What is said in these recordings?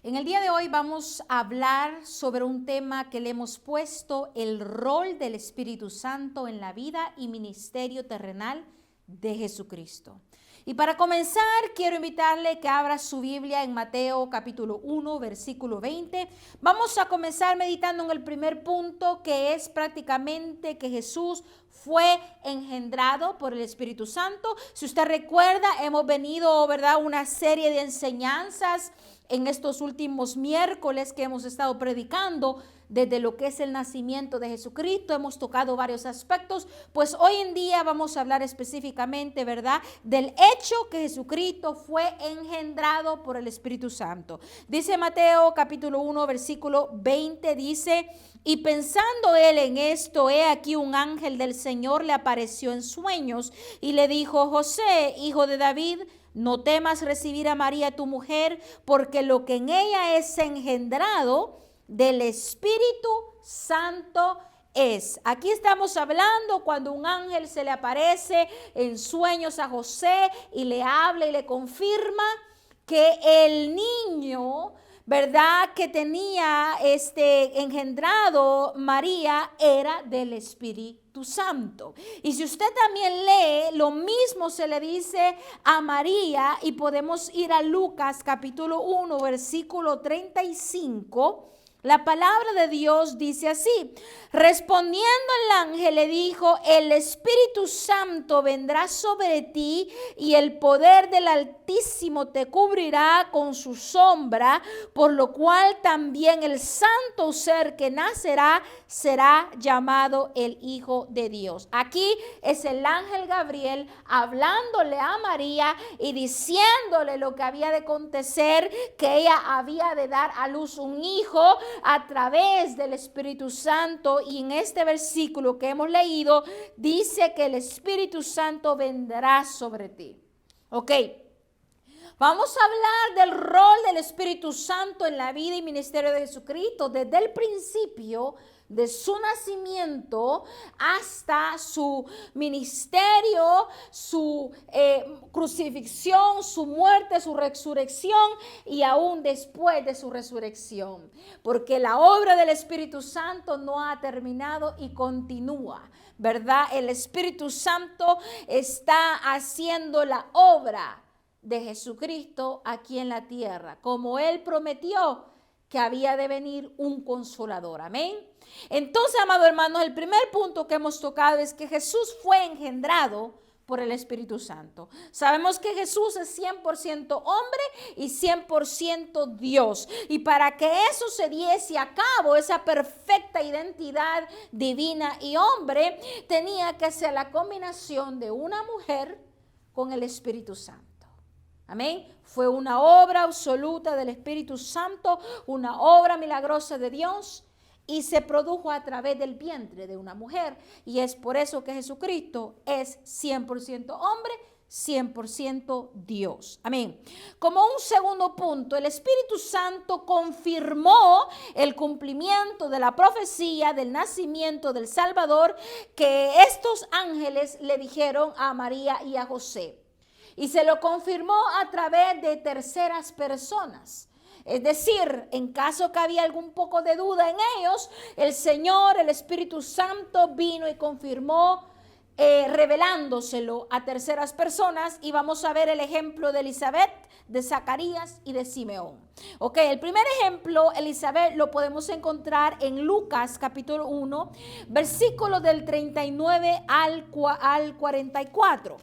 En el día de hoy vamos a hablar sobre un tema que le hemos puesto: el rol del Espíritu Santo en la vida y ministerio terrenal de Jesucristo. Y para comenzar, quiero invitarle que abra su Biblia en Mateo capítulo 1, versículo 20. Vamos a comenzar meditando en el primer punto, que es prácticamente que Jesús fue engendrado por el Espíritu Santo. Si usted recuerda, hemos venido, ¿verdad?, una serie de enseñanzas en estos últimos miércoles que hemos estado predicando desde lo que es el nacimiento de Jesucristo. Hemos tocado varios aspectos, pues hoy en día vamos a hablar específicamente, ¿verdad?, del hecho que Jesucristo fue engendrado por el Espíritu Santo. Dice Mateo capítulo 1, versículo 20, dice: y pensando él en esto, he aquí un ángel del Señor le apareció en sueños y le dijo: José, hijo de David, no temas recibir a María tu mujer, porque lo que en ella es engendrado del Espíritu Santo es. Aquí estamos hablando cuando un ángel se le aparece en sueños a José y le habla y le confirma que el niño, ¿verdad?, que tenía engendrado María era del Espíritu Santo. Y si usted también lee, lo mismo se le dice a María, y podemos ir a Lucas capítulo 1, versículo 35. La palabra de Dios dice así: respondiendo el ángel le dijo: el Espíritu Santo vendrá sobre ti y el poder del Altísimo te cubrirá con su sombra, por lo cual también el santo ser que nacerá será llamado el Hijo de Dios. Aquí es el ángel Gabriel hablándole a María y diciéndole lo que había de acontecer, que ella había de dar a luz un hijo a través del Espíritu Santo. Y en este versículo que hemos leído dice que el Espíritu Santo vendrá sobre ti. Ok, vamos a hablar del rol del Espíritu Santo en la vida y ministerio de Jesucristo desde el principio de su nacimiento hasta su ministerio, su crucifixión, su muerte, su resurrección y aún después de su resurrección. Porque la obra del Espíritu Santo no ha terminado y continúa, ¿verdad? El Espíritu Santo está haciendo la obra de Jesucristo aquí en la tierra, como Él prometió que había de venir un consolador. Amén. Entonces, amados hermanos, el primer punto que hemos tocado es que Jesús fue engendrado por el Espíritu Santo. Sabemos que Jesús es 100% hombre y 100% Dios. Y para que eso se diese a cabo, esa perfecta identidad divina y hombre, tenía que ser la combinación de una mujer con el Espíritu Santo. Amén. Fue una obra absoluta del Espíritu Santo, una obra milagrosa de Dios, y se produjo a través del vientre de una mujer. Y es por eso que Jesucristo es 100% hombre, 100% Dios. Amén. Como un segundo punto, el Espíritu Santo confirmó el cumplimiento de la profecía del nacimiento del Salvador que estos ángeles le dijeron a María y a José. Y se lo confirmó a través de terceras personas. Es decir, en caso que había algún poco de duda en ellos, el Señor, el Espíritu Santo, vino y confirmó, revelándoselo a terceras personas. Y vamos a ver el ejemplo de Elizabeth, de Zacarías y de Simeón. Ok, el primer ejemplo, Elizabeth, lo podemos encontrar en Lucas capítulo 1, versículos del 39 al 44.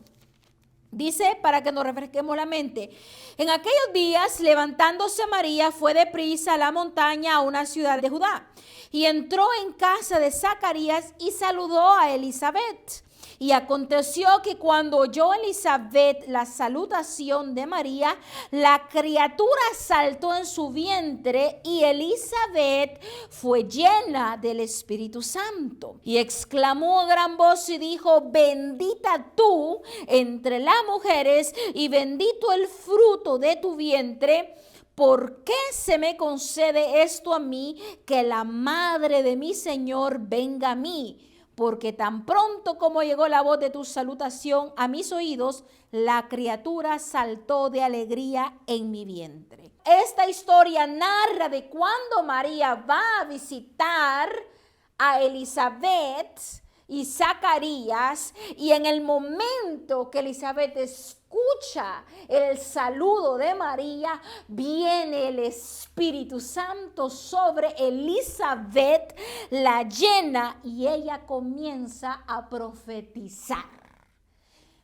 Dice, para que nos refresquemos la mente: en aquellos días, levantándose María, fue deprisa a la montaña, a una ciudad de Judá, y entró en casa de Zacarías y saludó a Elizabeth. Y aconteció que cuando oyó Elizabeth la salutación de María, la criatura saltó en su vientre, y Elizabeth fue llena del Espíritu Santo. Y exclamó a gran voz y dijo: bendita tú entre las mujeres, y bendito el fruto de tu vientre. ¿Por qué se me concede esto a mí, que la madre de mi Señor venga a mí? Porque tan pronto como llegó la voz de tu salutación a mis oídos, la criatura saltó de alegría en mi vientre. esta historia narra de cuando María va a visitar a Elizabeth y Zacarías, y en el momento que Elizabeth escucha el saludo de María, viene el Espíritu Santo sobre Elizabeth, la llena y ella comienza a profetizar.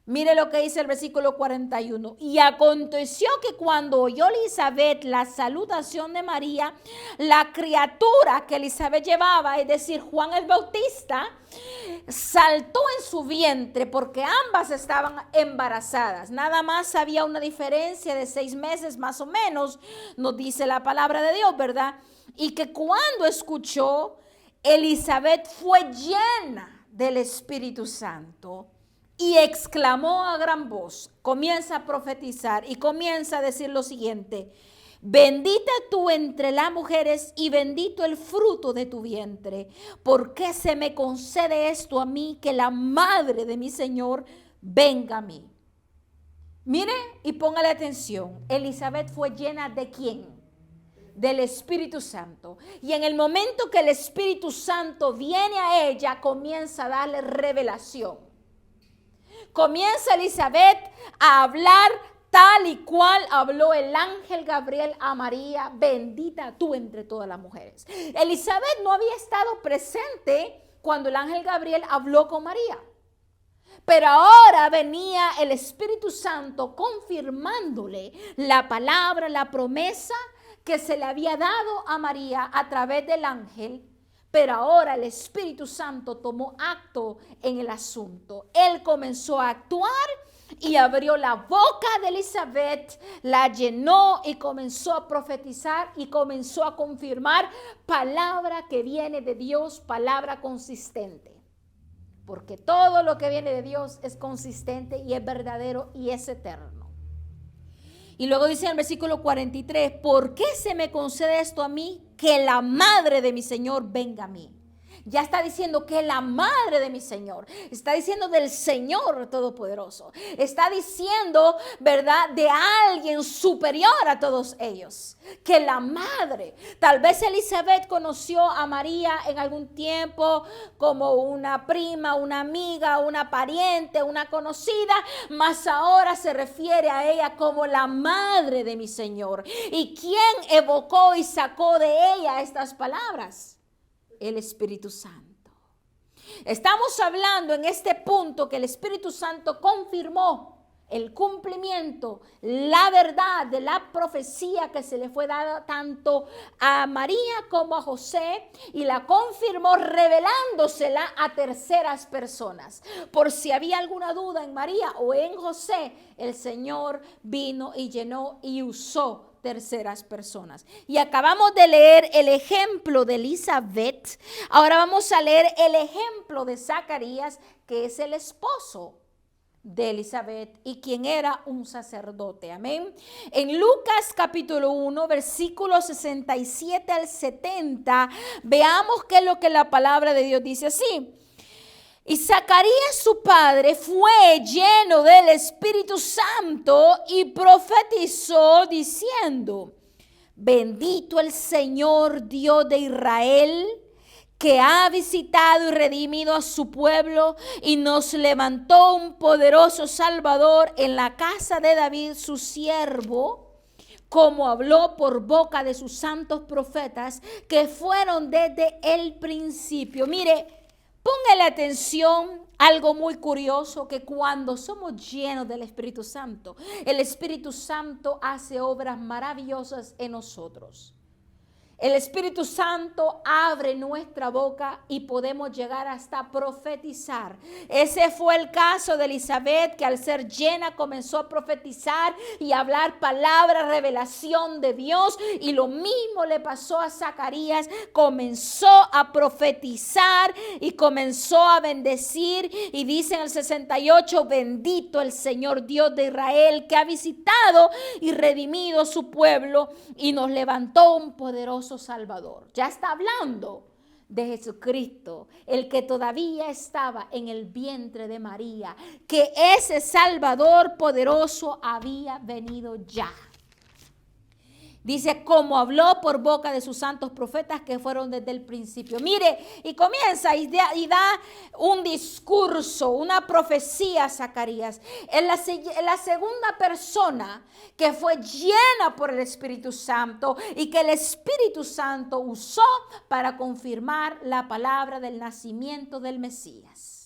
Mire lo que dice el versículo 41. Y aconteció que cuando oyó Elizabeth la salutación de María, la criatura que Elizabeth llevaba, es decir, Juan el Bautista, saltó en su vientre porque ambas estaban embarazadas. Nada más había una diferencia de 6 meses más o menos, nos dice la palabra de Dios, ¿verdad? Y que cuando escuchó, Elizabeth fue llena del Espíritu Santo. Y exclamó a gran voz, comienza a profetizar y comienza a decir lo siguiente: bendita tú entre las mujeres y bendito el fruto de tu vientre. ¿Por qué se me concede esto a mí, que la madre de mi Señor venga a mí? Mire y póngale atención, Elizabeth fue llena ¿de quién? Del Espíritu Santo. Y en el momento que el Espíritu Santo viene a ella, comienza a darle revelación. Comienza Elizabeth a hablar tal y cual habló el ángel Gabriel a María: bendita tú entre todas las mujeres. Elizabeth no había estado presente cuando el ángel Gabriel habló con María. Pero ahora venía el Espíritu Santo confirmándole la palabra, la promesa que se le había dado a María a través del ángel. Pero ahora el Espíritu Santo tomó acto en el asunto. Él comenzó a actuar y abrió la boca de Elizabeth, la llenó y comenzó a profetizar y comenzó a confirmar palabra que viene de Dios, palabra consistente. Porque todo lo que viene de Dios es consistente y es verdadero y es eterno. Y luego dice en el versículo 43, ¿por qué se me concede esto a mí, que la madre de mi Señor venga a mí? Ya está diciendo que la madre de mi Señor, está diciendo del Señor Todopoderoso, está diciendo, ¿verdad?, de alguien superior a todos ellos, que la madre. Tal vez Elizabeth conoció a María en algún tiempo como una prima, una amiga, una pariente, una conocida, mas ahora se refiere a ella como la madre de mi Señor. ¿Y quién evocó y sacó de ella estas palabras? El Espíritu Santo. Estamos hablando en este punto que el Espíritu Santo confirmó el cumplimiento, la verdad de la profecía que se le fue dada tanto a María como a José, y la confirmó revelándosela a terceras personas. Por si había alguna duda en María o en José, el Señor vino y llenó y usó terceras personas. Y acabamos de leer el ejemplo de Elizabeth. Ahora vamos a leer el ejemplo de Zacarías, que es el esposo de Elizabeth y quien era un sacerdote. Amén. En Lucas capítulo 1, versículos 67 al 70, veamos qué es lo que la palabra de Dios dice así. Y Zacarías su padre fue lleno del Espíritu Santo y profetizó diciendo: bendito el Señor Dios de Israel, que ha visitado y redimido a su pueblo y nos levantó un poderoso Salvador en la casa de David su siervo, como habló por boca de sus santos profetas que fueron desde el principio. Mire, póngale atención, algo muy curioso, que cuando somos llenos del Espíritu Santo, el Espíritu Santo hace obras maravillosas en nosotros. El Espíritu Santo abre nuestra boca y podemos llegar hasta profetizar. Ese fue el caso de Elizabeth, que al ser llena comenzó a profetizar y a hablar palabra, revelación de Dios. Y lo mismo le pasó a Zacarías. Comenzó a profetizar y comenzó a bendecir. Y dice en el 68, bendito el Señor Dios de Israel, que ha visitado y redimido su pueblo y nos levantó un poderoso Salvador. Ya está hablando de Jesucristo, el que todavía estaba en el vientre de María, que ese Salvador poderoso había venido ya. Dice, como habló por boca de sus santos profetas que fueron desde el principio. Mire, y comienza y da un discurso, una profecía a Zacarías. En la segunda persona que fue llena por el Espíritu Santo y que el Espíritu Santo usó para confirmar la palabra del nacimiento del Mesías.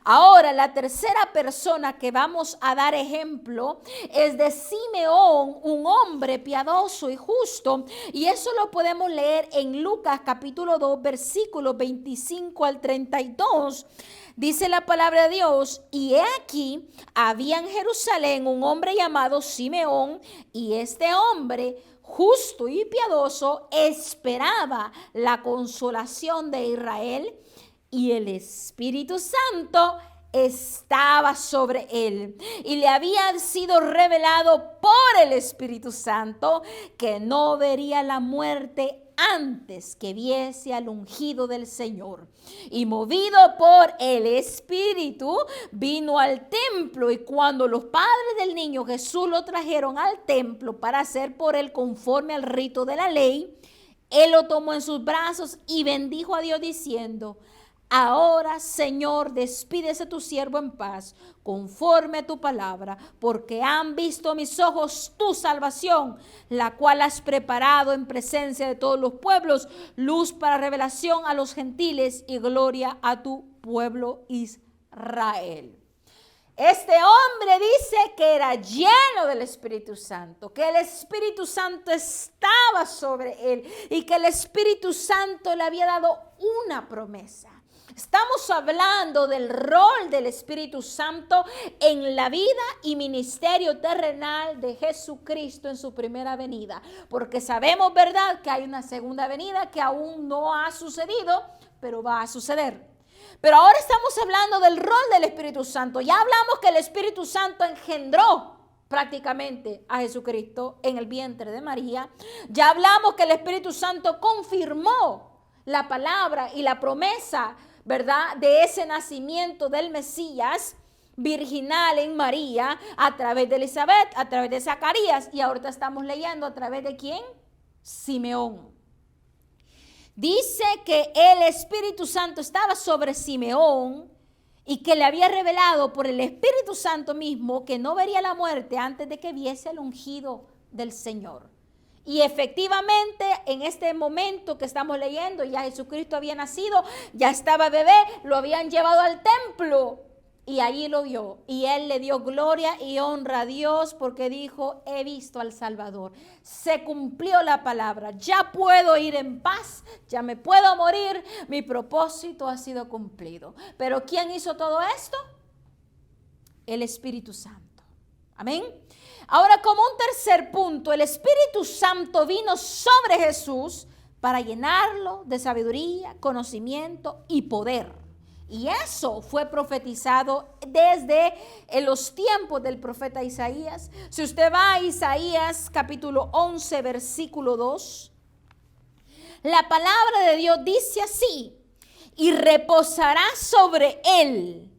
Ahora, la tercera persona que vamos a dar ejemplo es de Simeón, un hombre piadoso y justo. Y eso lo podemos leer en Lucas capítulo 2, versículos 25 al 32. Dice la palabra de Dios, y he aquí, había en Jerusalén un hombre llamado Simeón, y este hombre, justo y piadoso, esperaba la consolación de Israel, y el Espíritu Santo estaba sobre él. Y le había sido revelado por el Espíritu Santo que no vería la muerte antes que viese al ungido del Señor. Y movido por el Espíritu, vino al templo. Y cuando los padres del niño Jesús lo trajeron al templo para hacer por él conforme al rito de la ley, él lo tomó en sus brazos y bendijo a Dios diciendo: ahora, Señor, despídese tu siervo en paz, conforme a tu palabra, porque han visto mis ojos tu salvación, la cual has preparado en presencia de todos los pueblos, luz para revelación a los gentiles y gloria a tu pueblo Israel. Este hombre dice que era lleno del Espíritu Santo, que el Espíritu Santo estaba sobre él y que el Espíritu Santo le había dado una promesa. Estamos hablando del rol del Espíritu Santo en la vida y ministerio terrenal de Jesucristo en su primera venida. Porque sabemos, ¿verdad?, que hay una segunda venida que aún no ha sucedido, pero va a suceder. Pero ahora estamos hablando del rol del Espíritu Santo. Ya hablamos que el Espíritu Santo engendró prácticamente a Jesucristo en el vientre de María. Ya hablamos que el Espíritu Santo confirmó la palabra y la promesa, ¿verdad?, de ese nacimiento del Mesías virginal en María a través de Elizabeth, a través de Zacarías, y ahorita estamos leyendo a través de ¿quién? Simeón. Dice que el Espíritu Santo estaba sobre Simeón y que le había revelado por el Espíritu Santo mismo que no vería la muerte antes de que viese el ungido del Señor. Y efectivamente, en este momento que estamos leyendo, ya Jesucristo había nacido, ya estaba bebé, lo habían llevado al templo y allí lo vio. Y él le dio gloria y honra a Dios porque dijo: he visto al Salvador. Se cumplió la palabra, ya puedo ir en paz, ya me puedo morir, mi propósito ha sido cumplido. Pero ¿quién hizo todo esto? El Espíritu Santo. Amén. Ahora, como un tercer punto, el Espíritu Santo vino sobre Jesús para llenarlo de sabiduría, conocimiento y poder. Y eso fue profetizado desde los tiempos del profeta Isaías. Si usted va a Isaías capítulo 11, versículo 2, la palabra de Dios dice así: y reposará sobre él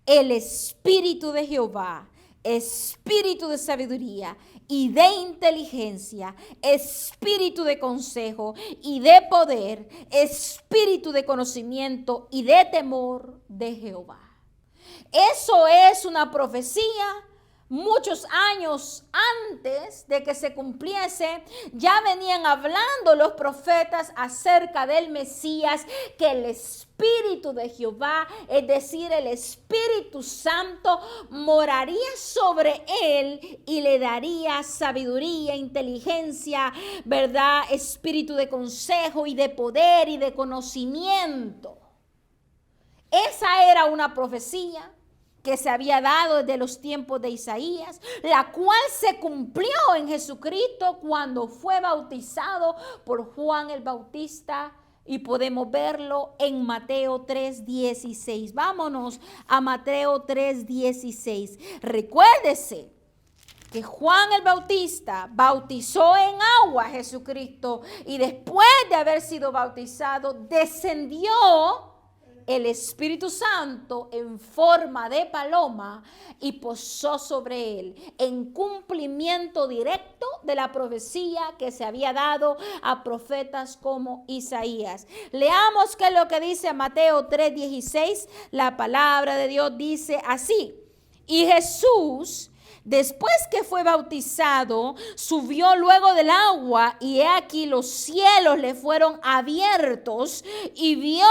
el Espíritu de Jehová, espíritu de sabiduría y de inteligencia, espíritu de consejo y de poder, espíritu de conocimiento y de temor de Jehová. Eso es una profecía. Muchos años antes de que se cumpliese, ya venían hablando los profetas acerca del Mesías, que el Espíritu de Jehová, es decir, el Espíritu Santo, moraría sobre él y le daría sabiduría, inteligencia, ¿verdad?, espíritu de consejo y de poder y de conocimiento. Esa era una profecía que se había dado desde los tiempos de Isaías, la cual se cumplió en Jesucristo cuando fue bautizado por Juan el Bautista, y podemos verlo en Mateo 3:16. Vámonos a Mateo 3:16. Recuérdese que Juan el Bautista bautizó en agua a Jesucristo y después de haber sido bautizado descendió el Espíritu Santo en forma de paloma y posó sobre él, en cumplimiento directo de la profecía que se había dado a profetas como Isaías. Leamos qué es lo que dice Mateo 3:16. La palabra de Dios dice así: y Jesús, después que fue bautizado, subió luego del agua, y he aquí los cielos le fueron abiertos, y vio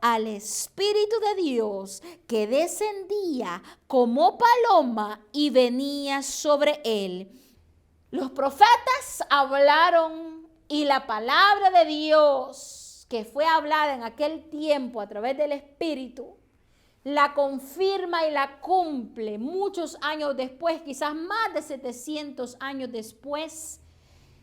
al Espíritu de Dios que descendía como paloma y venía sobre él. Los profetas hablaron, y la palabra de Dios que fue hablada en aquel tiempo a través del Espíritu la confirma y la cumple muchos años después, quizás más de 700 años después.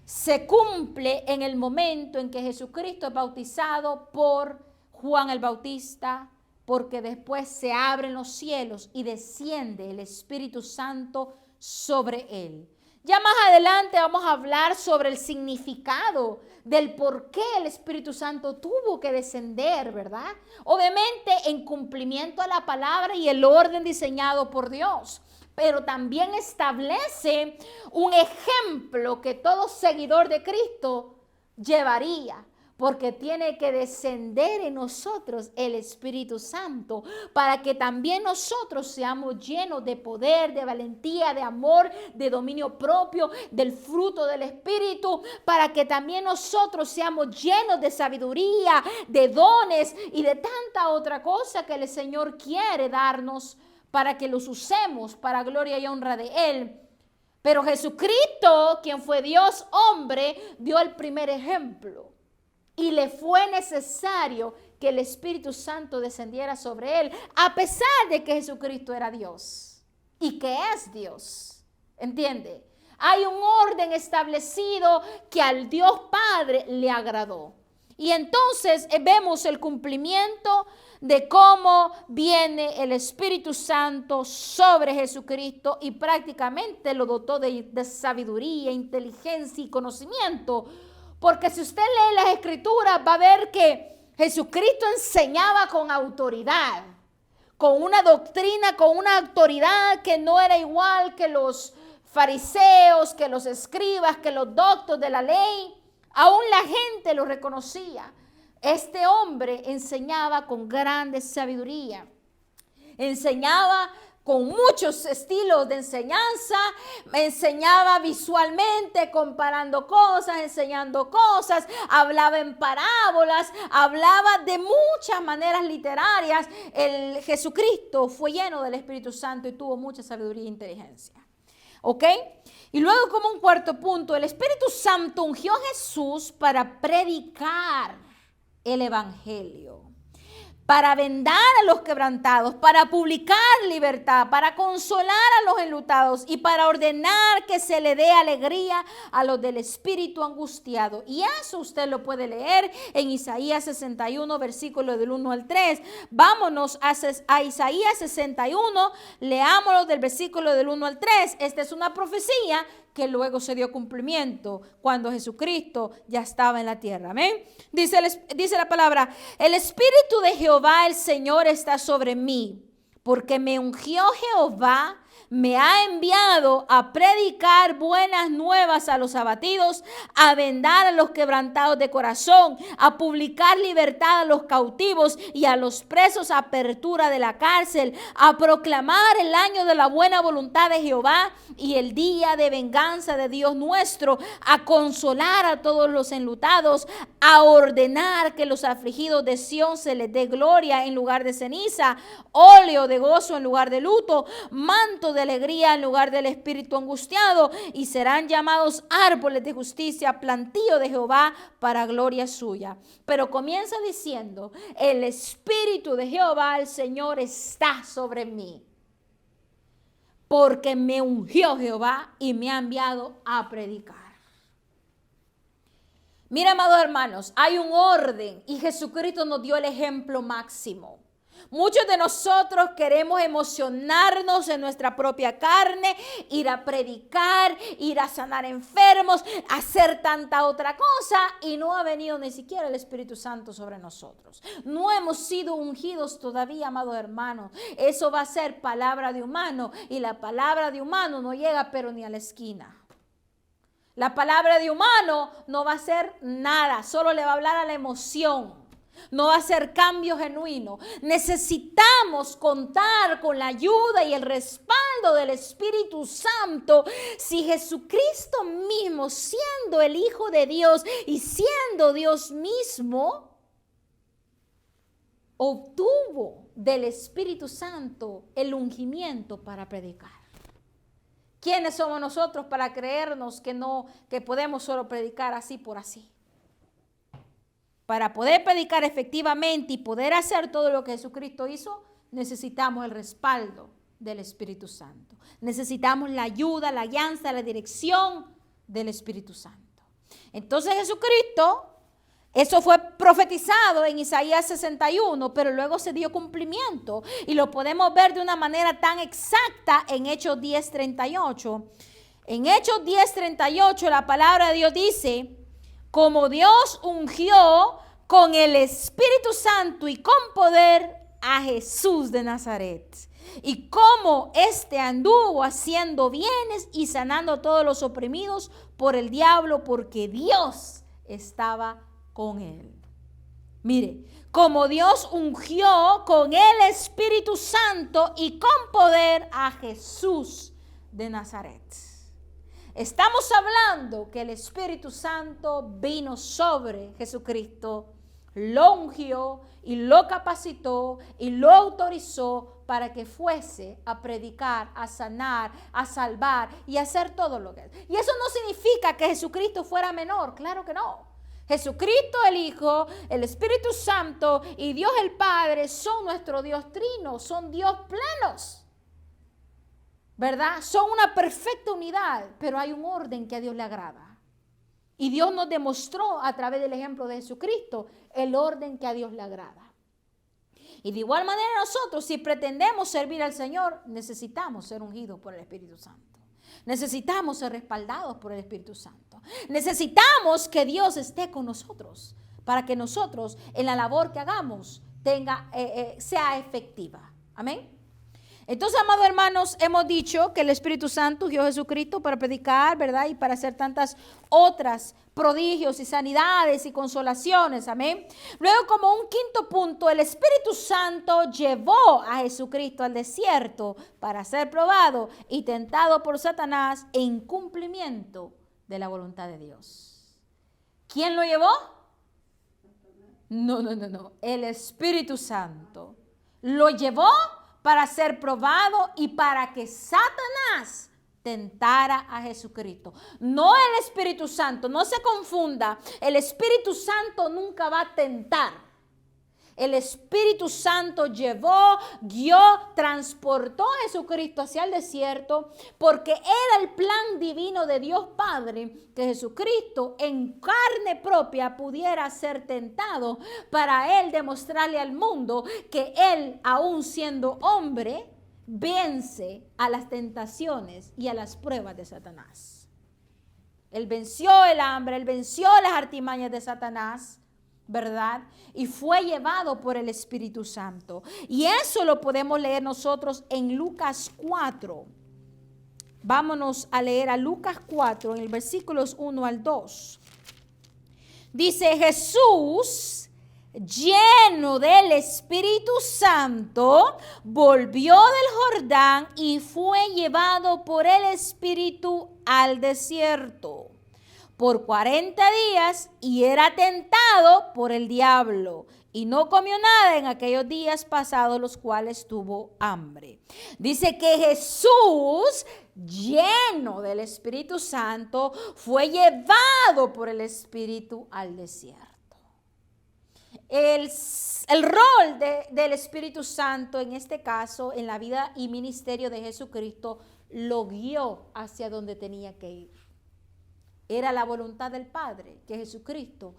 Se cumple en el momento en que Jesucristo es bautizado por Juan el Bautista, porque después se abren los cielos y desciende el Espíritu Santo sobre él. Ya más adelante vamos a hablar sobre el significado del por qué el Espíritu Santo tuvo que descender, ¿verdad? Obviamente en cumplimiento a la palabra y el orden diseñado por Dios. Pero también establece un ejemplo que todo seguidor de Cristo llevaría. Porque tiene que descender en nosotros el Espíritu Santo para que también nosotros seamos llenos de poder, de valentía, de amor, de dominio propio, del fruto del Espíritu, para que también nosotros seamos llenos de sabiduría, de dones y de tanta otra cosa que el Señor quiere darnos para que los usemos para gloria y honra de Él. Pero Jesucristo, quien fue Dios hombre, dio el primer ejemplo. Y le fue necesario que el Espíritu Santo descendiera sobre él, a pesar de que Jesucristo era Dios y que es Dios. ¿Entiende? Hay un orden establecido que al Dios Padre le agradó. Y entonces vemos el cumplimiento de cómo viene el Espíritu Santo sobre Jesucristo y prácticamente lo dotó de sabiduría, inteligencia y conocimiento. Porque si usted lee las Escrituras va a ver que Jesucristo enseñaba con autoridad, con una doctrina, con una autoridad que no era igual que los fariseos, que los escribas, que los doctos de la ley. Aún la gente lo reconocía. Este hombre enseñaba con grande sabiduría. Enseñaba con muchos estilos de enseñanza, enseñaba visualmente, comparando cosas, enseñando cosas, hablaba en parábolas, hablaba de muchas maneras literarias. El Jesucristo fue lleno del Espíritu Santo y tuvo mucha sabiduría e inteligencia. ¿Ok? Y luego, como un cuarto punto, el Espíritu Santo ungió a Jesús para predicar el Evangelio, para vendar a los quebrantados, para publicar libertad, para consolar a los enlutados y para ordenar que se le dé alegría a los del espíritu angustiado. Y eso usted lo puede leer en Isaías 61, versículo del 1 al 3. Vámonos a Isaías 61, leámoslo del versículo del 1 al 3. Esta es una profecía que luego se dio cumplimiento cuando Jesucristo ya estaba en la tierra. Amén. Dice la palabra: el Espíritu de Jehová el Señor está sobre mí, porque me ungió Jehová, me ha enviado a predicar buenas nuevas a los abatidos, a vendar a los quebrantados de corazón, a publicar libertad a los cautivos y a los presos apertura de la cárcel, a proclamar el año de la buena voluntad de Jehová y el día de venganza de Dios nuestro, a consolar a todos los enlutados, a ordenar que los afligidos de Sión se les dé gloria en lugar de ceniza, óleo de gozo en lugar de luto, manto de alegría en lugar del espíritu angustiado, y serán llamados árboles de justicia, plantío de Jehová para gloria suya. Pero comienza diciendo: el Espíritu de Jehová el Señor está sobre mí, porque me ungió Jehová y me ha enviado a predicar. Mira, amados hermanos, hay un orden y Jesucristo nos dio el ejemplo máximo. Muchos de nosotros queremos emocionarnos en nuestra propia carne, ir a predicar, ir a sanar enfermos, hacer tanta otra cosa, y no ha venido ni siquiera el Espíritu Santo sobre nosotros. No hemos sido ungidos todavía, amados hermanos. Eso va a ser palabra de humano, y la palabra de humano no llega pero ni a la esquina. La palabra de humano no va a hacer nada, solo le va a hablar a la emoción. No va a ser cambio genuino. Necesitamos contar con la ayuda y el respaldo del Espíritu Santo. Si Jesucristo mismo, siendo el Hijo de Dios y siendo Dios mismo, obtuvo del Espíritu Santo el ungimiento para predicar. ¿Quiénes somos nosotros para creernos que podemos solo predicar así por así? Para poder predicar efectivamente y poder hacer todo lo que Jesucristo hizo, necesitamos el respaldo del Espíritu Santo. Necesitamos la ayuda, la guianza, la dirección del Espíritu Santo. Entonces Jesucristo, eso fue profetizado en Isaías 61, pero luego se dio cumplimiento. Y lo podemos ver de una manera tan exacta en Hechos 10:38. En Hechos 10:38 la palabra de Dios dice: como Dios ungió con el Espíritu Santo y con poder a Jesús de Nazaret, y como éste anduvo haciendo bienes y sanando a todos los oprimidos por el diablo, porque Dios estaba con él. Mire, como Dios ungió con el Espíritu Santo y con poder a Jesús de Nazaret. Estamos hablando que el Espíritu Santo vino sobre Jesucristo, lo ungió y lo capacitó y lo autorizó para que fuese a predicar, a sanar, a salvar y a hacer todo lo que es. Y eso no significa que Jesucristo fuera menor, claro que no. Jesucristo el Hijo, el Espíritu Santo y Dios el Padre son nuestro Dios trino, son Dios plenos. ¿Verdad? Son una perfecta unidad, pero hay un orden que a Dios le agrada. Y Dios nos demostró a través del ejemplo de Jesucristo el orden que a Dios le agrada. Y de igual manera nosotros, si pretendemos servir al Señor, necesitamos ser ungidos por el Espíritu Santo. Necesitamos ser respaldados por el Espíritu Santo. Necesitamos que Dios esté con nosotros para que nosotros en la labor que hagamos sea efectiva. Amén. Entonces, amados hermanos, hemos dicho que el Espíritu Santo dio a Jesucristo para predicar, ¿verdad? Y para hacer tantas otras prodigios y sanidades y consolaciones, amén. Luego, como un quinto punto, el Espíritu Santo llevó a Jesucristo al desierto para ser probado y tentado por Satanás en cumplimiento de la voluntad de Dios. ¿Quién lo llevó? No. El Espíritu Santo lo llevó para ser probado y para que Satanás tentara a Jesucristo. No el Espíritu Santo, no se confunda. El Espíritu Santo nunca va a tentar. El Espíritu Santo llevó, guió, transportó a Jesucristo hacia el desierto porque era el plan divino de Dios Padre que Jesucristo en carne propia pudiera ser tentado para él demostrarle al mundo que él, aún siendo hombre, vence a las tentaciones y a las pruebas de Satanás. Él venció el hambre, él venció las artimañas de Satanás, ¿verdad? Y fue llevado por el Espíritu Santo. Y eso lo podemos leer nosotros en Lucas 4. Vámonos a leer a Lucas 4 en el versículos 1 al 2. Dice: Jesús, lleno del Espíritu Santo, volvió del Jordán y fue llevado por el Espíritu al desierto por 40 días y era tentado por el diablo y no comió nada en aquellos días pasados, los cuales tuvo hambre. Dice que Jesús, lleno del Espíritu Santo, fue llevado por el Espíritu al desierto. El rol del Espíritu Santo en este caso, en la vida y ministerio de Jesucristo, lo guió hacia donde tenía que ir. Era la voluntad del Padre que Jesucristo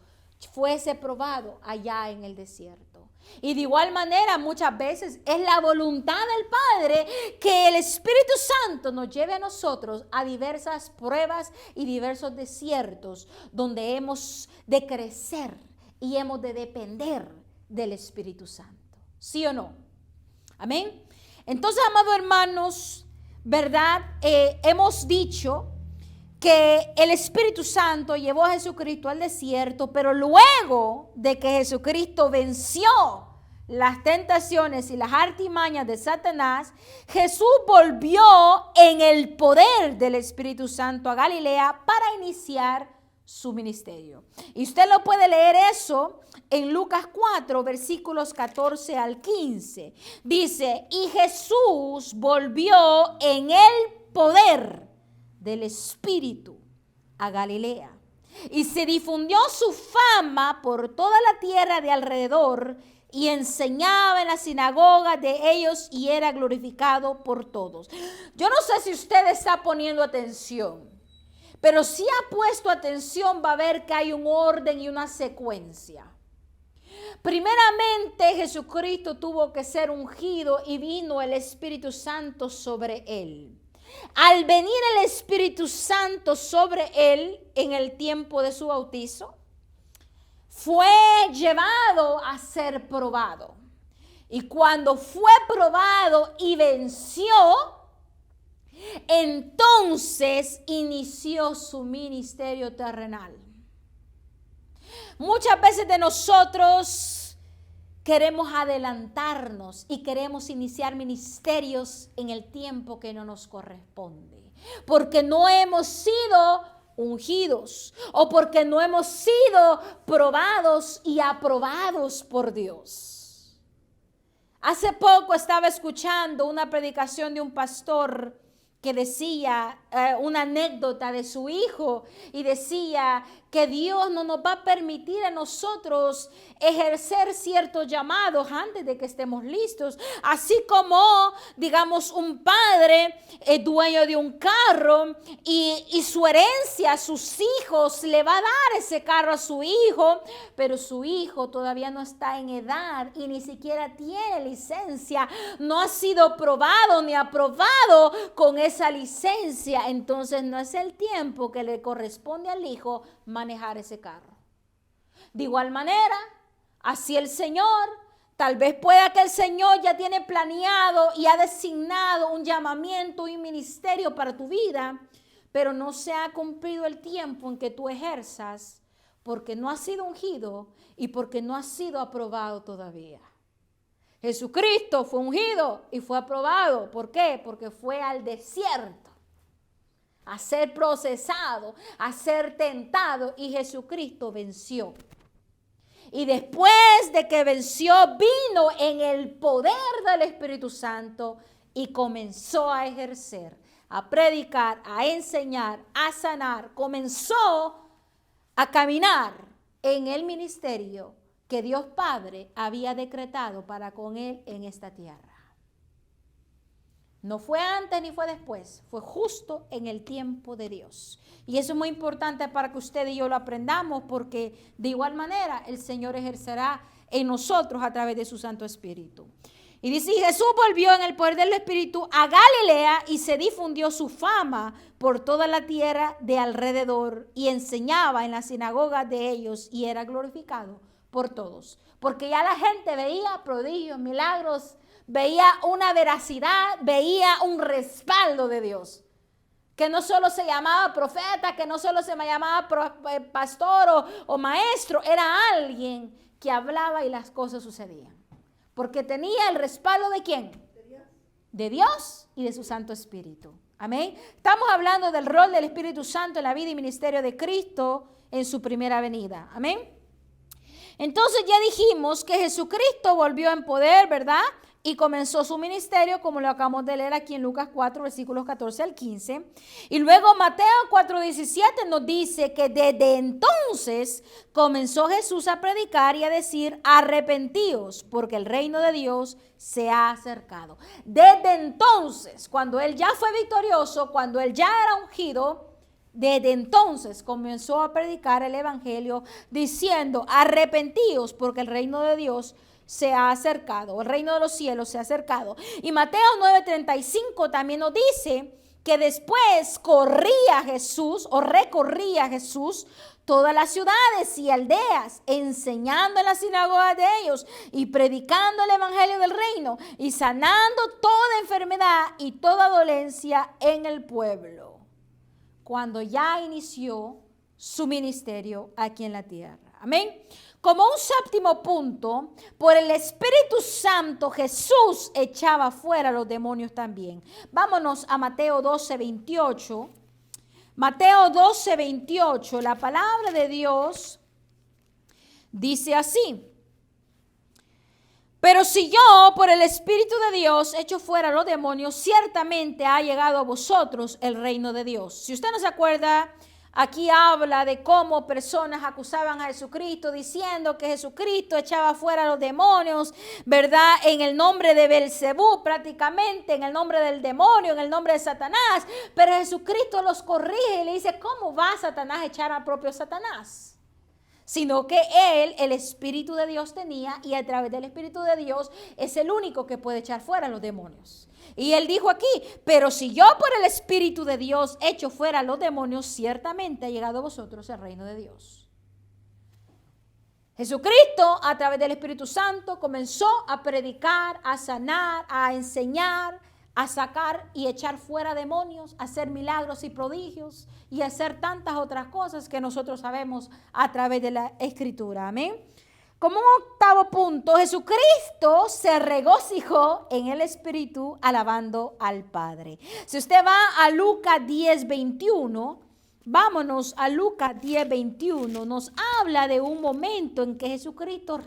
fuese probado allá en el desierto. Y de igual manera, muchas veces es la voluntad del Padre que el Espíritu Santo nos lleve a nosotros a diversas pruebas y diversos desiertos donde hemos de crecer y hemos de depender del Espíritu Santo. ¿Sí o no? Amén. Entonces, amados hermanos, ¿verdad? Hemos dicho que el Espíritu Santo llevó a Jesucristo al desierto, pero luego de que Jesucristo venció las tentaciones y las artimañas de Satanás, Jesús volvió en el poder del Espíritu Santo a Galilea para iniciar su ministerio. Y usted lo puede leer eso en Lucas 4, versículos 14 al 15. Dice, y Jesús volvió en el poder del Espíritu a Galilea, y se difundió su fama por toda la tierra de alrededor, y enseñaba en las sinagogas de ellos y era glorificado por todos. Yo no sé si usted está poniendo atención, pero si ha puesto atención va a ver que hay un orden y una secuencia. Primeramente, Jesucristo tuvo que ser ungido y vino el Espíritu Santo sobre él. Al venir el Espíritu Santo sobre él en el tiempo de su bautizo, fue llevado a ser probado. Y cuando fue probado y venció, entonces inició su ministerio terrenal. Muchas veces de nosotros queremos adelantarnos y queremos iniciar ministerios en el tiempo que no nos corresponde, porque no hemos sido ungidos o porque no hemos sido probados y aprobados por Dios. Hace poco estaba escuchando una predicación de un pastor que decía una anécdota de su hijo y decía que Dios no nos va a permitir a nosotros ejercer ciertos llamados antes de que estemos listos. Así como, digamos, un padre es dueño de un carro y su herencia a sus hijos le va a dar ese carro a su hijo, pero su hijo todavía no está en edad y ni siquiera tiene licencia, no ha sido probado ni aprobado con esa licencia. Entonces no es el tiempo que le corresponde al hijo manejar ese carro. De igual manera, así el Señor, tal vez pueda que el Señor ya tiene planeado y ha designado un llamamiento y un ministerio para tu vida, pero no se ha cumplido el tiempo en que tú ejerzas porque no has sido ungido y porque no has sido aprobado todavía. Jesucristo fue ungido y fue aprobado. ¿Por qué? Porque fue al desierto a ser procesado, a ser tentado, y Jesucristo venció. Y después de que venció, vino en el poder del Espíritu Santo y comenzó a ejercer, a predicar, a enseñar, a sanar. Comenzó a caminar en el ministerio que Dios Padre había decretado para con él en esta tierra. No fue antes ni fue después, fue justo en el tiempo de Dios. Y eso es muy importante para que usted y yo lo aprendamos, porque de igual manera el Señor ejercerá en nosotros a través de su Santo Espíritu. Y dice, Jesús volvió en el poder del Espíritu a Galilea y se difundió su fama por toda la tierra de alrededor y enseñaba en las sinagogas de ellos y era glorificado por todos. Porque ya la gente veía prodigios, milagros, veía una veracidad, veía un respaldo de Dios. Que no solo se llamaba profeta, que no solo se llamaba pastor o maestro, era alguien que hablaba y las cosas sucedían. Porque tenía el respaldo ¿de quién? De Dios y de su Santo Espíritu. Amén. Estamos hablando del rol del Espíritu Santo en la vida y ministerio de Cristo en su primera venida. Amén. Entonces ya dijimos que Jesucristo volvió en poder, ¿verdad? Y comenzó su ministerio, como lo acabamos de leer aquí en Lucas 4, versículos 14 al 15. Y luego Mateo 4:17 nos dice que desde entonces comenzó Jesús a predicar y a decir, arrepentíos, porque el reino de Dios se ha acercado. Desde entonces, cuando él ya fue victorioso, cuando él ya era ungido, Desde entonces comenzó a predicar el evangelio diciendo: arrepentíos porque el reino de Dios se ha acercado, el reino de los cielos se ha acercado. Y Mateo 9:35 también nos dice que después corría Jesús o recorría Jesús todas las ciudades y aldeas, enseñando en las sinagogas de ellos y predicando el evangelio del reino y sanando toda enfermedad y toda dolencia en el pueblo. Cuando ya inició su ministerio aquí en la tierra. Amén. Como un séptimo punto, por el Espíritu Santo Jesús echaba fuera a los demonios también. Vámonos a Mateo 12:28. Mateo 12:28, la palabra de Dios dice así: pero si yo por el Espíritu de Dios echo fuera a los demonios, ciertamente ha llegado a vosotros el reino de Dios. Si usted no se acuerda, aquí habla de cómo personas acusaban a Jesucristo diciendo que Jesucristo echaba fuera a los demonios, ¿verdad? En el nombre de Belcebú, prácticamente, en el nombre del demonio, en el nombre de Satanás. Pero Jesucristo los corrige y le dice: ¿cómo va Satanás a echar al propio Satanás? Sino que él, el Espíritu de Dios tenía, y a través del Espíritu de Dios es el único que puede echar fuera a los demonios. Y él dijo aquí: pero si yo por el Espíritu de Dios echo fuera a los demonios, ciertamente ha llegado a vosotros el reino de Dios. Jesucristo, a través del Espíritu Santo, comenzó a predicar, a sanar, a enseñar, a sacar y echar fuera demonios, a hacer milagros y prodigios y a hacer tantas otras cosas que nosotros sabemos a través de la Escritura. Amén. Como un octavo punto, Jesucristo se regocijó en el Espíritu alabando al Padre. Si usted va a Lucas 10:21, vámonos a Lucas 10:21, nos habla de un momento en que Jesucristo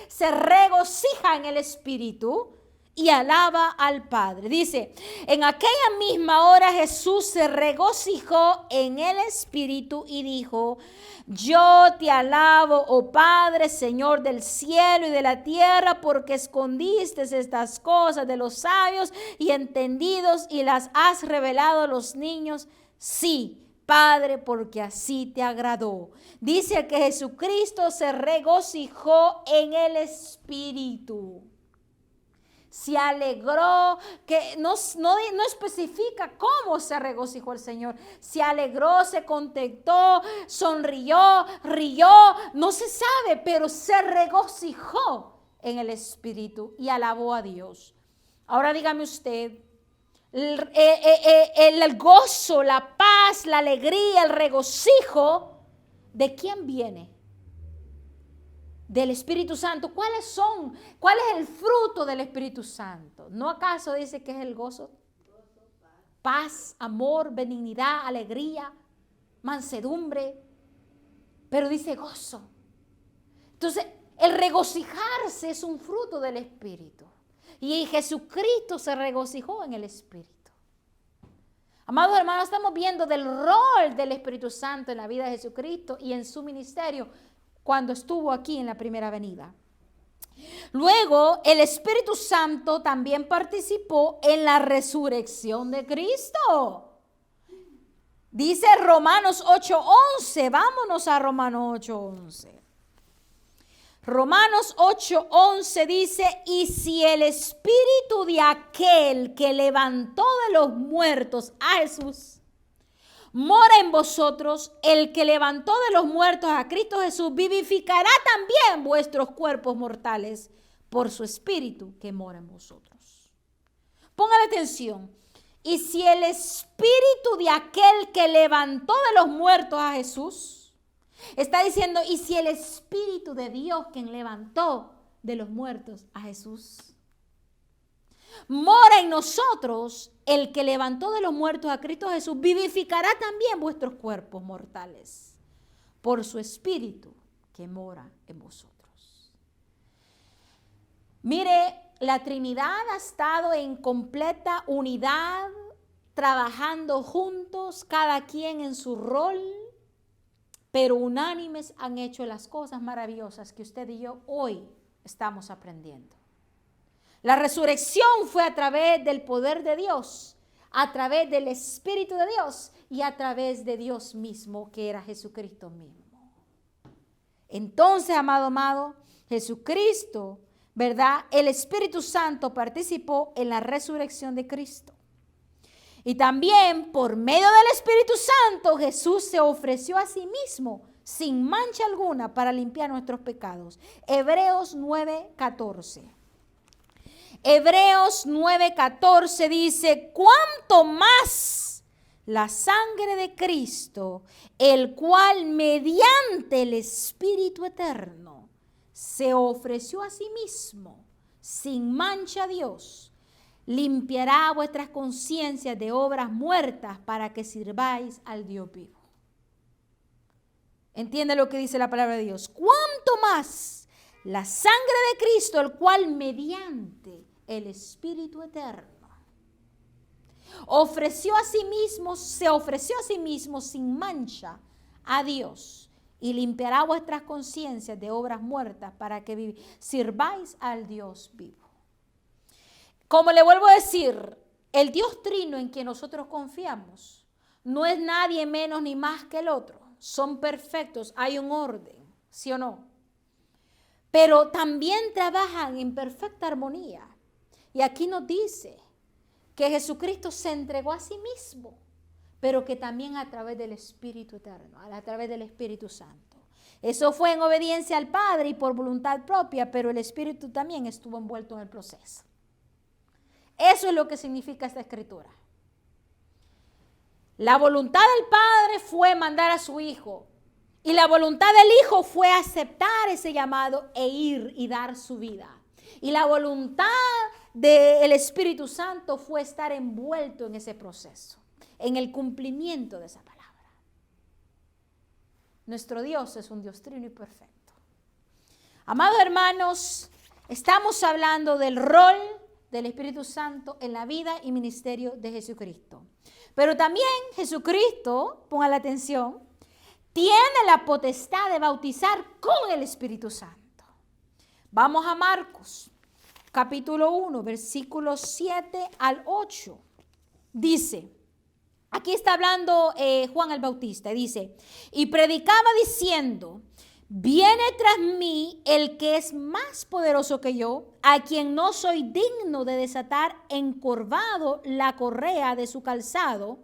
se regocija en el Espíritu y alaba al Padre. Dice: en aquella misma hora Jesús se regocijó en el Espíritu y dijo: yo te alabo, oh Padre, Señor del cielo y de la tierra, porque escondiste estas cosas de los sabios y entendidos y las has revelado a los niños. Sí, Padre, porque así te agradó. Dice que Jesucristo se regocijó en el Espíritu. Se alegró, que no especifica cómo se regocijó el Señor. Se alegró, se contentó, sonrió, rió, no se sabe, pero se regocijó en el Espíritu y alabó a Dios. Ahora dígame usted, el gozo, la paz, la alegría, el regocijo, ¿de quién viene? Del Espíritu Santo. ¿Cuáles son? ¿Cuál es el fruto del Espíritu Santo? ¿No acaso dice que es el gozo? Paz, amor, benignidad, alegría, mansedumbre. Pero dice gozo. Entonces, el regocijarse es un fruto del Espíritu. Y Jesucristo se regocijó en el Espíritu. Amados hermanos, estamos viendo del rol del Espíritu Santo en la vida de Jesucristo y en su ministerio cuando estuvo aquí en la primera venida. Luego, el Espíritu Santo también participó en la resurrección de Cristo. Dice Romanos 8:11. Vámonos a Romanos 8:11. Romanos 8:11 dice: y si el Espíritu de aquel que levantó de los muertos a Jesús mora en vosotros, el que levantó de los muertos a Cristo Jesús vivificará también vuestros cuerpos mortales por su Espíritu que mora en vosotros. Póngale atención. Y si el Espíritu de aquel que levantó de los muertos a Jesús, está diciendo, y si el Espíritu de Dios quien levantó de los muertos a Jesús mora en nosotros, el que levantó de los muertos a Cristo Jesús vivificará también vuestros cuerpos mortales por su Espíritu que mora en vosotros. Mire, la Trinidad ha estado en completa unidad, trabajando juntos, cada quien en su rol, pero unánimes han hecho las cosas maravillosas que usted y yo hoy estamos aprendiendo. La resurrección fue a través del poder de Dios, a través del Espíritu de Dios y a través de Dios mismo, que era Jesucristo mismo. Entonces, amado, Jesucristo, ¿verdad? El Espíritu Santo participó en la resurrección de Cristo. Y también por medio del Espíritu Santo Jesús se ofreció a sí mismo sin mancha alguna para limpiar nuestros pecados. Hebreos 9:14. Hebreos 9:14 dice, cuánto más la sangre de Cristo, el cual mediante el Espíritu eterno se ofreció a sí mismo sin mancha a Dios, limpiará vuestras conciencias de obras muertas para que sirváis al Dios vivo. ¿Entiende lo que dice la palabra de Dios? ¿Cuánto más la sangre de Cristo, el cual mediante el Espíritu eterno se ofreció a sí mismo sin mancha a Dios, y limpiará vuestras conciencias de obras muertas para que sirváis al Dios vivo? Como le vuelvo a decir, el Dios trino en quien nosotros confiamos no es nadie menos ni más que el otro. Son perfectos, hay un orden, ¿sí o no? Pero también trabajan en perfecta armonía. Y aquí nos dice que Jesucristo se entregó a sí mismo, pero que también a través del Espíritu eterno, a través del Espíritu Santo. Eso fue en obediencia al Padre y por voluntad propia, pero el Espíritu también estuvo envuelto en el proceso. Eso es lo que significa esta escritura. La voluntad del Padre fue mandar a su Hijo. Y la voluntad del Hijo fue aceptar ese llamado e ir y dar su vida. Y la voluntad del Espíritu Santo fue estar envuelto en ese proceso, en el cumplimiento de esa palabra. Nuestro Dios es un Dios trino y perfecto. Amados hermanos, estamos hablando del rol del Espíritu Santo en la vida y ministerio de Jesucristo. Pero también Jesucristo, ponga la atención, tiene la potestad de bautizar con el Espíritu Santo. Vamos a Marcos, capítulo 1, versículos 7 al 8. Dice, aquí está hablando Juan el Bautista, dice, y predicaba diciendo, viene tras mí el que es más poderoso que yo, a quien no soy digno de desatar encorvado la correa de su calzado.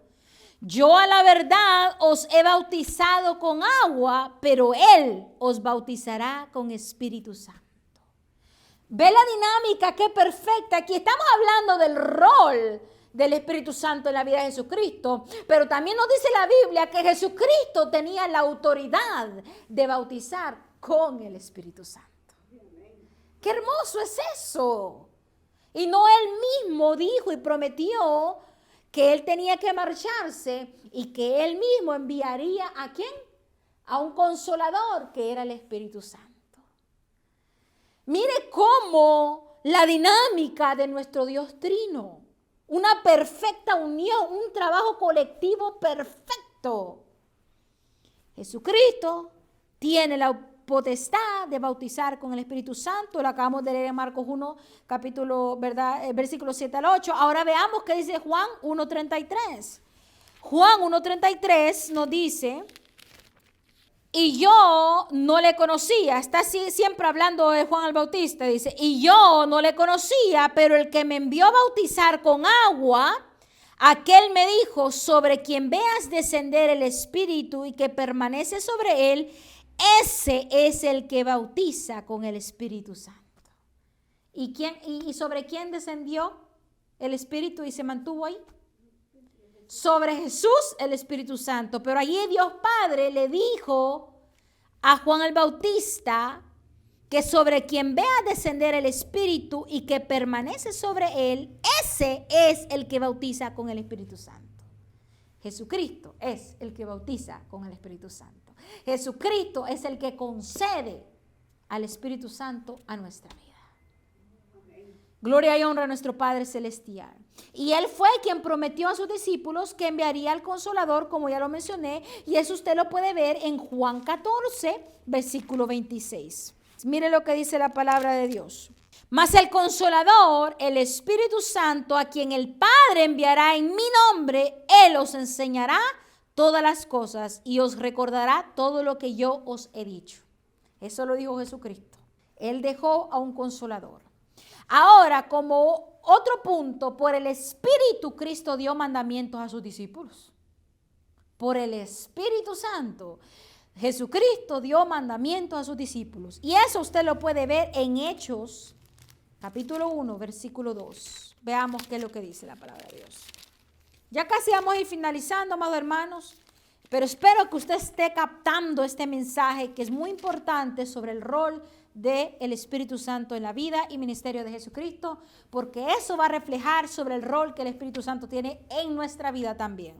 Yo a la verdad os he bautizado con agua, pero él os bautizará con Espíritu Santo. Ve la dinámica, qué perfecta. Aquí estamos hablando del rol del Espíritu Santo en la vida de Jesucristo, pero también nos dice la Biblia que Jesucristo tenía la autoridad de bautizar con el Espíritu Santo. ¡Qué hermoso es eso! Y no él mismo dijo y prometió que él tenía que marcharse y que él mismo enviaría ¿a quién? A un consolador que era el Espíritu Santo. Mire cómo la dinámica de nuestro Dios trino. Una perfecta unión, un trabajo colectivo perfecto. Jesucristo tiene la potestad de bautizar con el Espíritu Santo. Lo acabamos de leer en Marcos 1, capítulo, ¿verdad? Versículo 7 al 8. Ahora veamos qué dice Juan 1:33. Juan 1:33 nos dice, y yo no le conocía, está siempre hablando de Juan el Bautista, dice, y yo no le conocía, pero el que me envió a bautizar con agua, aquel me dijo, sobre quien veas descender el Espíritu y que permanece sobre él, ese es el que bautiza con el Espíritu Santo. ¿Y sobre quién descendió el Espíritu y se mantuvo ahí? Sobre Jesús el Espíritu Santo. Pero allí Dios Padre le dijo a Juan el Bautista que sobre quien vea descender el Espíritu y que permanece sobre él, ese es el que bautiza con el Espíritu Santo. Jesucristo es el que bautiza con el Espíritu Santo. Jesucristo es el que concede al Espíritu Santo a nuestra vida. Gloria y honra a nuestro Padre Celestial. Y Él fue quien prometió a sus discípulos que enviaría al Consolador, como ya lo mencioné, y eso usted lo puede ver en Juan 14, versículo 26. Mire lo que dice la palabra de Dios. Mas el Consolador, el Espíritu Santo, a quien el Padre enviará en mi nombre, Él os enseñará todas las cosas y os recordará todo lo que yo os he dicho. Eso lo dijo Jesucristo. Él dejó a un Consolador. Ahora, como otro punto, por el Espíritu Cristo dio mandamientos a sus discípulos. Por el Espíritu Santo, Jesucristo dio mandamientos a sus discípulos. Y eso usted lo puede ver en Hechos, capítulo 1, versículo 2. Veamos qué es lo que dice la palabra de Dios. Ya casi vamos a ir finalizando, amados hermanos, pero espero que usted esté captando este mensaje que es muy importante sobre el rol del Espíritu Santo en la vida y ministerio de Jesucristo, porque eso va a reflejar sobre el rol que el Espíritu Santo tiene en nuestra vida también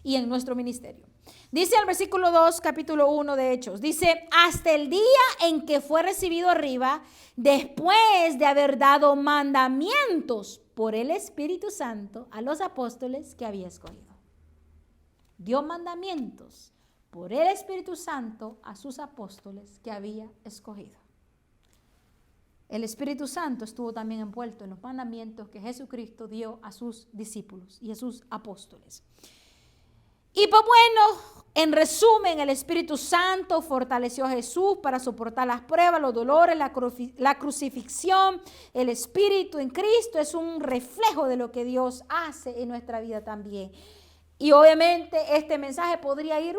y en nuestro ministerio. Dice el versículo 2, capítulo 1 de Hechos, dice, hasta el día en que fue recibido arriba, después de haber dado mandamientos por el Espíritu Santo a los apóstoles que había escogido. Dio mandamientos por el Espíritu Santo a sus apóstoles que había escogido. El Espíritu Santo estuvo también envuelto en los mandamientos que Jesucristo dio a sus discípulos y a sus apóstoles. Y pues bueno, en resumen, el Espíritu Santo fortaleció a Jesús para soportar las pruebas, los dolores, la crucifixión. El Espíritu en Cristo es un reflejo de lo que Dios hace en nuestra vida también. Y obviamente este mensaje podría ir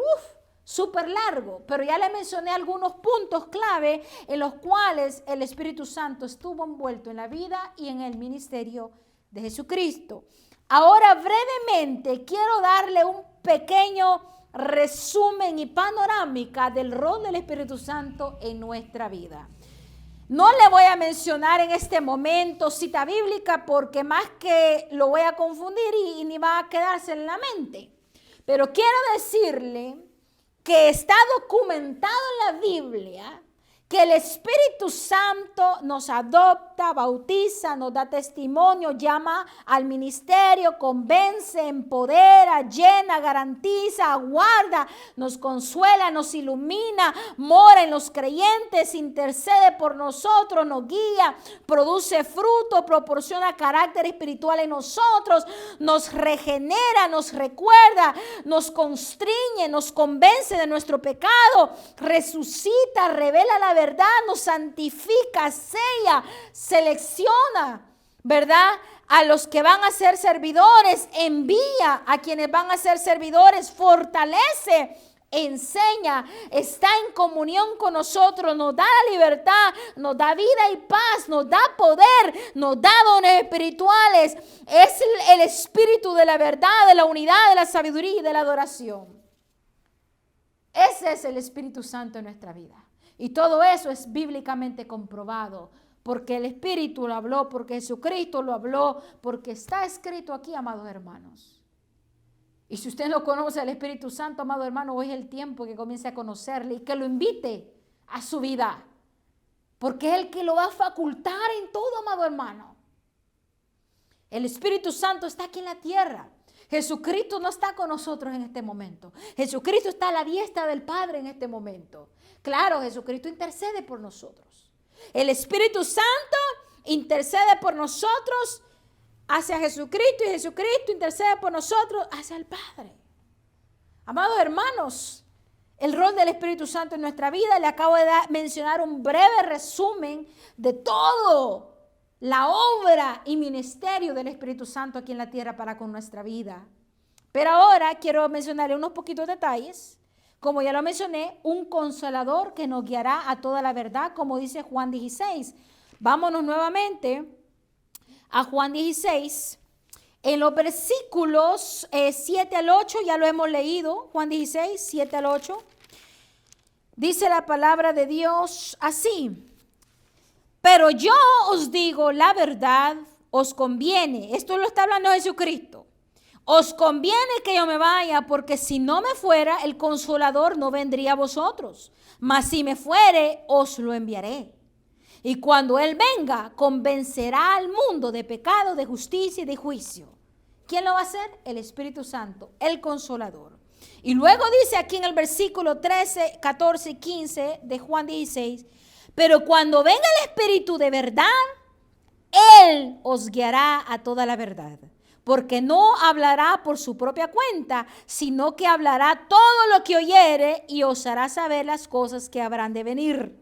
súper largo, pero ya le mencioné algunos puntos clave en los cuales el Espíritu Santo estuvo envuelto en la vida y en el ministerio de Jesucristo. Ahora brevemente quiero darle un pequeño resumen y panorámica del rol del Espíritu Santo en nuestra vida. No le voy a mencionar en este momento cita bíblica porque más que lo voy a confundir y ni va a quedarse en la mente. Pero quiero decirle que está documentado en la Biblia que el Espíritu Santo nos adopta, bautiza, nos da testimonio, llama al ministerio, convence, empodera, llena, garantiza, guarda, nos consuela, nos ilumina, mora en los creyentes, intercede por nosotros, nos guía, produce fruto, proporciona carácter espiritual en nosotros, nos regenera, nos recuerda, nos constriñe, nos convence de nuestro pecado, resucita, revela la verdad, nos santifica, sella, selecciona, ¿verdad? A los que van a ser servidores, envía a quienes van a ser servidores, fortalece, enseña, está en comunión con nosotros, nos da la libertad, nos da vida y paz, nos da poder, nos da dones espirituales. Es el espíritu de la verdad, de la unidad, de la sabiduría y de la adoración. Ese es el Espíritu Santo en nuestra vida. Y todo eso es bíblicamente comprobado, porque el Espíritu lo habló, porque Jesucristo lo habló, porque está escrito aquí, amados hermanos. Y si usted no conoce al Espíritu Santo, amado hermano, hoy es el tiempo que comience a conocerle y que lo invite a su vida, porque es el que lo va a facultar en todo, amado hermano. El Espíritu Santo está aquí en la tierra. Jesucristo no está con nosotros en este momento. Jesucristo está a la diestra del Padre en este momento. Claro, Jesucristo intercede por nosotros. El Espíritu Santo intercede por nosotros hacia Jesucristo y Jesucristo intercede por nosotros hacia el Padre. Amados hermanos, el rol del Espíritu Santo en nuestra vida, le acabo de mencionar un breve resumen de todo la obra y ministerio del Espíritu Santo aquí en la tierra para con nuestra vida. Pero ahora quiero mencionarle unos poquitos detalles. Como ya lo mencioné, un consolador que nos guiará a toda la verdad, como dice Juan 16. Vámonos nuevamente a Juan 16. En los versículos 7 al 8, ya lo hemos leído, Juan 16, 7 al 8. Dice la palabra de Dios así. Pero yo os digo la verdad, os conviene. Esto lo está hablando Jesucristo. Os conviene que yo me vaya, porque si no me fuera, el Consolador no vendría a vosotros. Mas si me fuere, os lo enviaré. Y cuando Él venga, convencerá al mundo de pecado, de justicia y de juicio. ¿Quién lo va a hacer? El Espíritu Santo, el Consolador. Y luego dice aquí en el versículo 13, 14 y 15 de Juan 16, Pero cuando venga el Espíritu de verdad, Él os guiará a toda la verdad. Porque no hablará por su propia cuenta, sino que hablará todo lo que oyere y os hará saber las cosas que habrán de venir.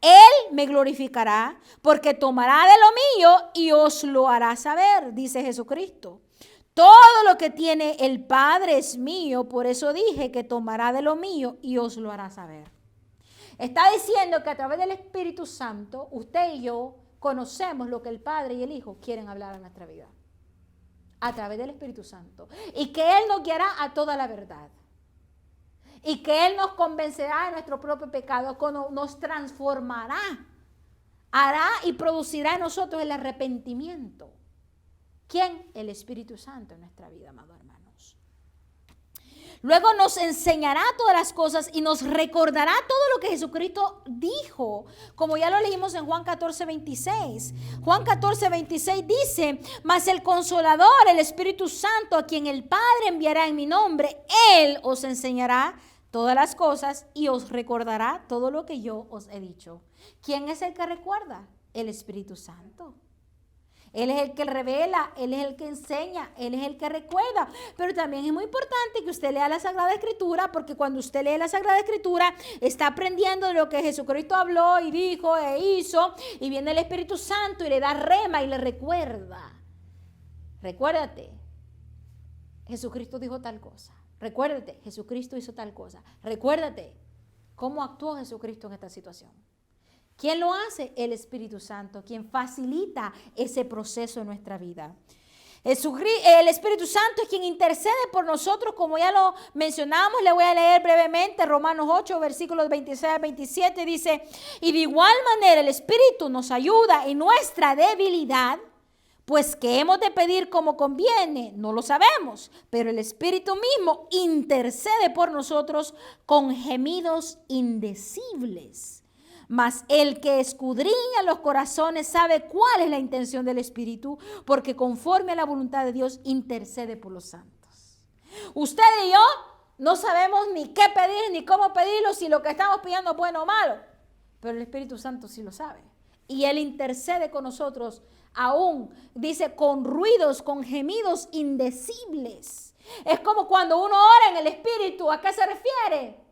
Él me glorificará porque tomará de lo mío y os lo hará saber, dice Jesucristo. Todo lo que tiene el Padre es mío, por eso dije que tomará de lo mío y os lo hará saber. Está diciendo que a través del Espíritu Santo, usted y yo conocemos lo que el Padre y el Hijo quieren hablar en nuestra vida. A través del Espíritu Santo. Y que Él nos guiará a toda la verdad. Y que Él nos convencerá de nuestro propio pecado, nos transformará, hará y producirá en nosotros el arrepentimiento. ¿Quién? El Espíritu Santo en nuestra vida, amados hermanos. Luego nos enseñará todas las cosas y nos recordará todo lo que Jesucristo dijo, como ya lo leímos en Juan 14:26. Juan 14:26 dice: mas el Consolador, el Espíritu Santo, a quien el Padre enviará en mi nombre, Él os enseñará todas las cosas y os recordará todo lo que yo os he dicho. ¿Quién es el que recuerda? El Espíritu Santo. Él es el que revela, Él es el que enseña, Él es el que recuerda. Pero también es muy importante que usted lea la Sagrada Escritura, porque cuando usted lee la Sagrada Escritura está aprendiendo de lo que Jesucristo habló y dijo e hizo, y viene el Espíritu Santo y le da rema y le recuerda. Recuérdate, Jesucristo dijo tal cosa. Recuérdate, Jesucristo hizo tal cosa. Recuérdate cómo actuó Jesucristo en esta situación. ¿Quién lo hace? El Espíritu Santo, quien facilita ese proceso en nuestra vida. El Espíritu Santo es quien intercede por nosotros, como ya lo mencionamos. Le voy a leer brevemente Romanos 8, versículos 26 al 27. Dice: y de igual manera el Espíritu nos ayuda en nuestra debilidad, pues que hemos de pedir como conviene, no lo sabemos, pero el Espíritu mismo intercede por nosotros con gemidos indecibles. Mas el que escudriña los corazones sabe cuál es la intención del Espíritu, porque conforme a la voluntad de Dios intercede por los santos. Usted y yo no sabemos ni qué pedir ni cómo pedirlo, si lo que estamos pidiendo es bueno o malo, pero el Espíritu Santo sí lo sabe. Y Él intercede con nosotros aún, dice, con ruidos, con gemidos indecibles. Es como cuando uno ora en el Espíritu. ¿A qué se refiere?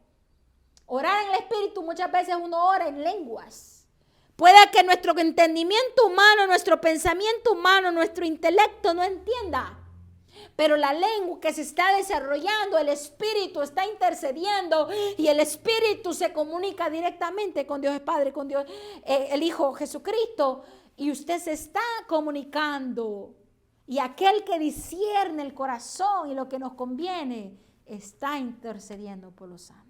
Orar en el Espíritu, muchas veces uno ora en lenguas. Puede que nuestro entendimiento humano, nuestro pensamiento humano, nuestro intelecto no entienda. Pero la lengua que se está desarrollando, el Espíritu está intercediendo y el Espíritu se comunica directamente con Dios el Padre, con Dios el Hijo Jesucristo. Y usted se está comunicando. Y aquel que discierne el corazón y lo que nos conviene está intercediendo por los santos.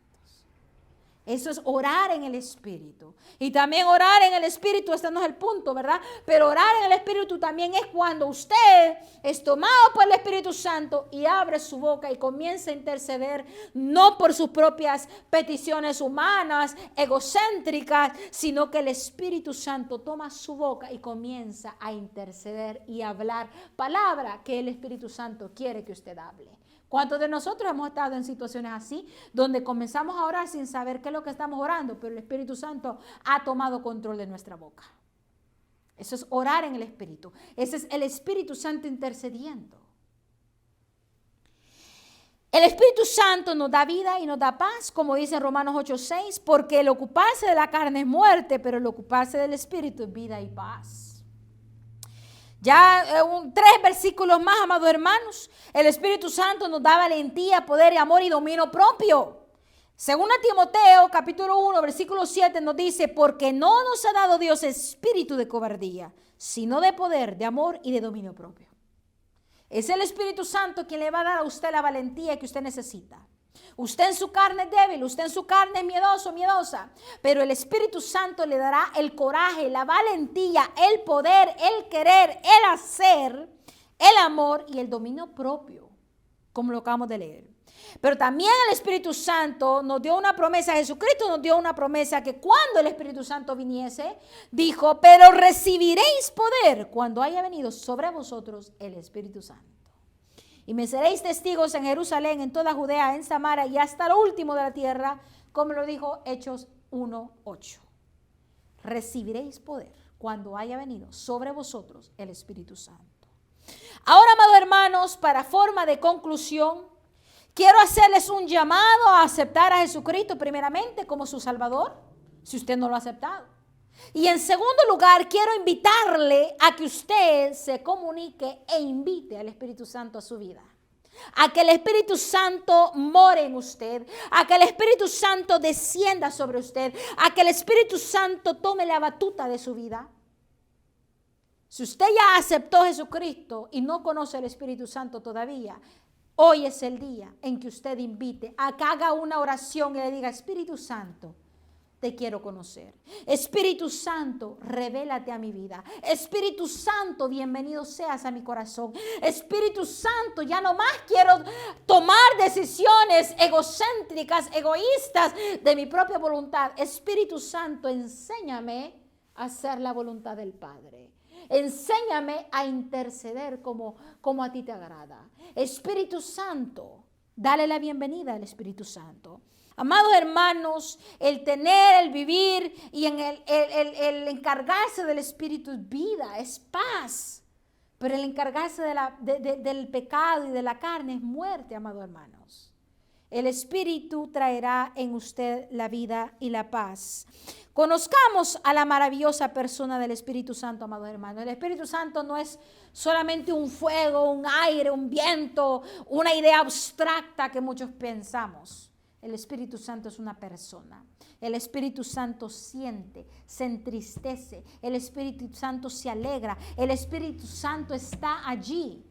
Eso es orar en el Espíritu. Y también orar en el Espíritu, este no es el punto, ¿verdad? Pero orar en el Espíritu también es cuando usted es tomado por el Espíritu Santo y abre su boca y comienza a interceder, no por sus propias peticiones humanas, egocéntricas, sino que el Espíritu Santo toma su boca y comienza a interceder y hablar palabra que el Espíritu Santo quiere que usted hable. ¿Cuántos de nosotros hemos estado en situaciones así, donde comenzamos a orar sin saber qué es lo que estamos orando, pero el Espíritu Santo ha tomado control de nuestra boca? Eso es orar en el Espíritu. Ese es el Espíritu Santo intercediendo. El Espíritu Santo nos da vida y nos da paz, como dice en Romanos 8:6, porque el ocuparse de la carne es muerte, pero el ocuparse del Espíritu es vida y paz. Ya 3 versículos más, amados hermanos. El Espíritu Santo nos da valentía, poder y amor y dominio propio. Según a Timoteo, capítulo 1, versículo 7, nos dice: porque no nos ha dado Dios espíritu de cobardía, sino de poder, de amor y de dominio propio. Es el Espíritu Santo quien le va a dar a usted la valentía que usted necesita. Usted en su carne es débil, usted en su carne es miedoso, miedosa, pero el Espíritu Santo le dará el coraje, la valentía, el poder, el querer, el hacer, el amor y el dominio propio, como lo acabamos de leer. Pero también el Espíritu Santo nos dio una promesa, Jesucristo nos dio una promesa que cuando el Espíritu Santo viniese, dijo: pero recibiréis poder cuando haya venido sobre vosotros el Espíritu Santo. Y me seréis testigos en Jerusalén, en toda Judea, en Samaria y hasta lo último de la tierra, como lo dijo Hechos 1:8. recibiréis poder cuando haya venido sobre vosotros el Espíritu Santo. Ahora, amados hermanos, para forma de conclusión, quiero hacerles un llamado a aceptar a Jesucristo primeramente como su Salvador, si usted no lo ha aceptado. Y en segundo lugar, quiero invitarle a que usted se comunique e invite al Espíritu Santo a su vida. A que el Espíritu Santo more en usted, a que el Espíritu Santo descienda sobre usted, a que el Espíritu Santo tome la batuta de su vida. Si usted ya aceptó a Jesucristo y no conoce al Espíritu Santo todavía, hoy es el día en que usted invite a que haga una oración y le diga: Espíritu Santo, te quiero conocer. Espíritu Santo, revélate a mi vida. Espíritu Santo, bienvenido seas a mi corazón. Espíritu Santo, ya no más quiero tomar decisiones egocéntricas, egoístas de mi propia voluntad. Espíritu Santo, enséñame a hacer la voluntad del Padre. Enséñame a interceder como a ti te agrada. Espíritu Santo, dale la bienvenida al Espíritu Santo. Amados hermanos, el tener, el vivir y el encargarse del Espíritu es vida, es paz. Pero el encargarse del pecado y de la carne es muerte, amados hermanos. El Espíritu traerá en usted la vida y la paz. Conozcamos a la maravillosa persona del Espíritu Santo, amados hermanos. El Espíritu Santo no es solamente un fuego, un aire, un viento, una idea abstracta que muchos pensamos. El Espíritu Santo es una persona. El Espíritu Santo siente, se entristece. El Espíritu Santo se alegra. El Espíritu Santo está allí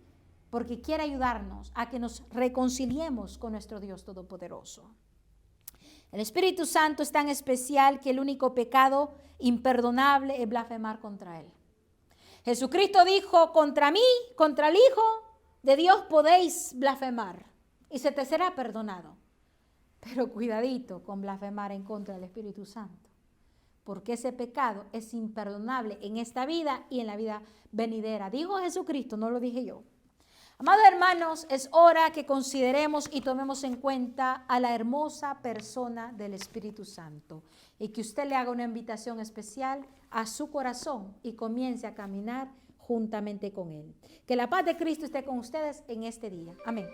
porque quiere ayudarnos a que nos reconciliemos con nuestro Dios Todopoderoso. El Espíritu Santo es tan especial que el único pecado imperdonable es blasfemar contra Él. Jesucristo dijo: contra mí, contra el Hijo de Dios podéis blasfemar y se te será perdonado. Pero cuidadito con blasfemar en contra del Espíritu Santo, porque ese pecado es imperdonable en esta vida y en la vida venidera. Dijo Jesucristo, no lo dije yo. Amados hermanos, es hora que consideremos y tomemos en cuenta a la hermosa persona del Espíritu Santo y que usted le haga una invitación especial a su corazón y comience a caminar juntamente con Él. Que la paz de Cristo esté con ustedes en este día. Amén.